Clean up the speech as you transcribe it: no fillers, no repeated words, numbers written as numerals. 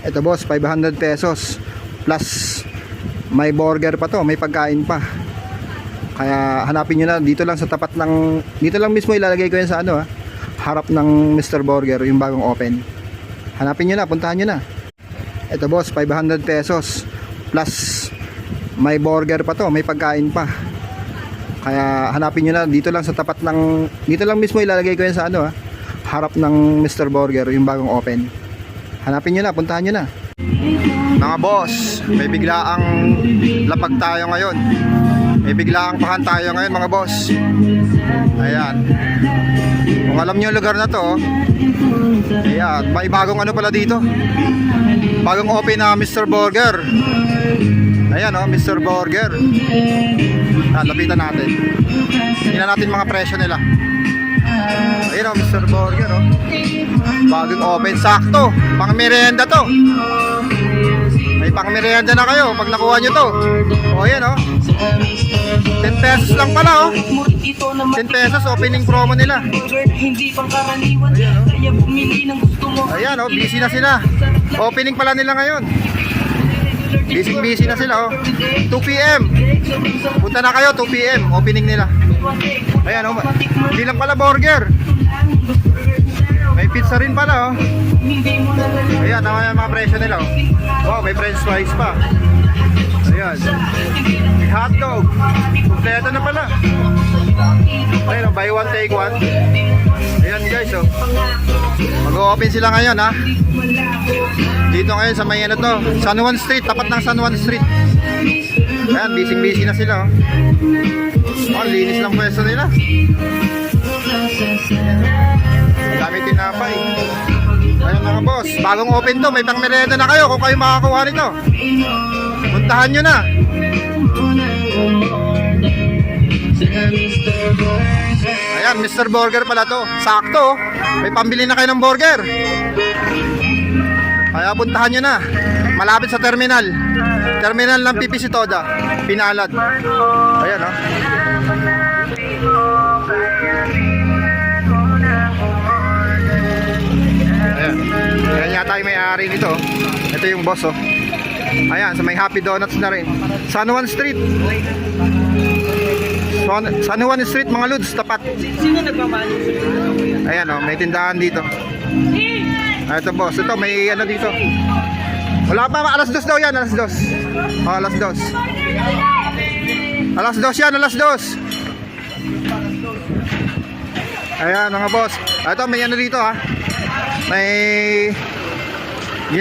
Ito boss, 500 pesos. Plus, may burger pa to, may pagkain pa. Kaya hanapin nyo na, dito lang sa tapat ng, dito lang mismo ilalagay ko yan sa ano harap ng Mr. Burger, yung bagong open. Hanapin nyo na, puntahan nyo na. Ito boss, 500 pesos. Plus, may burger pa to, may pagkain pa. Kaya hanapin nyo na, dito lang sa tapat ng, dito lang mismo ilalagay ko yan sa ano harap ng Mr. Burger, yung bagong open. Hanapin nyo na, puntahan nyo na. Mga boss, may biglaang lapag tayo ngayon. May biglaang pahan tayo ngayon mga boss. Ayan. Kung alam nyo yung lugar na to, ayan, may bagong ano pala dito. Bagong open na Mr. Burger. Ayan Mr. Burger. Lapitan natin. Tingnan natin mga presyo nila. Ayan Mr. Burger bagong open, sakto. Pang merienda to. May pang merienda na kayo pag nakuha nyo to. Ayan 10 pesos lang pala 10 pesos opening promo nila. Ayan busy na sila. Opening pala nila ngayon. Busy na sila 2 PM. Punta na kayo 2 PM opening nila. Ayan hindi lang pala burger. May pizza rin pala Ayan ang mga presyo nila Wow, may french fries pa. Ayan. May hotdog. Kompleto na pala. Ayan buy one take one. Ayan guys mag-open sila ngayon dito ngayon sa may ano to, San Juan Street, tapat ng San Juan Street. Ayan, busy na sila linis lang pwesto nila. Dami tinapay. Ayun mga boss, bagong open to, may pang merienda na kayo kung kayo makakuha nito. Puntahan nyo na. Ayan, Mr. Burger pala to. Sakto, may pambili na kayo ng burger. Kaya puntahan nyo na. Malapit sa terminal. Terminal ng PPC Toda, Pinalad. Ayan Ayan yata yung may-ari nito. Ito yung boss Ayan, sa may Happy Donuts na rin. San Juan Street. San Juan Street mga lods, tapat. Sino nagmamali? Ayan may tindahan dito. Ito boss, ito may ano dito. Wala pa, alas 2 daw yan, alas 2. Alas 2. Alas 2 yan, alas 2. Ayan mga boss. Ito may ano dito May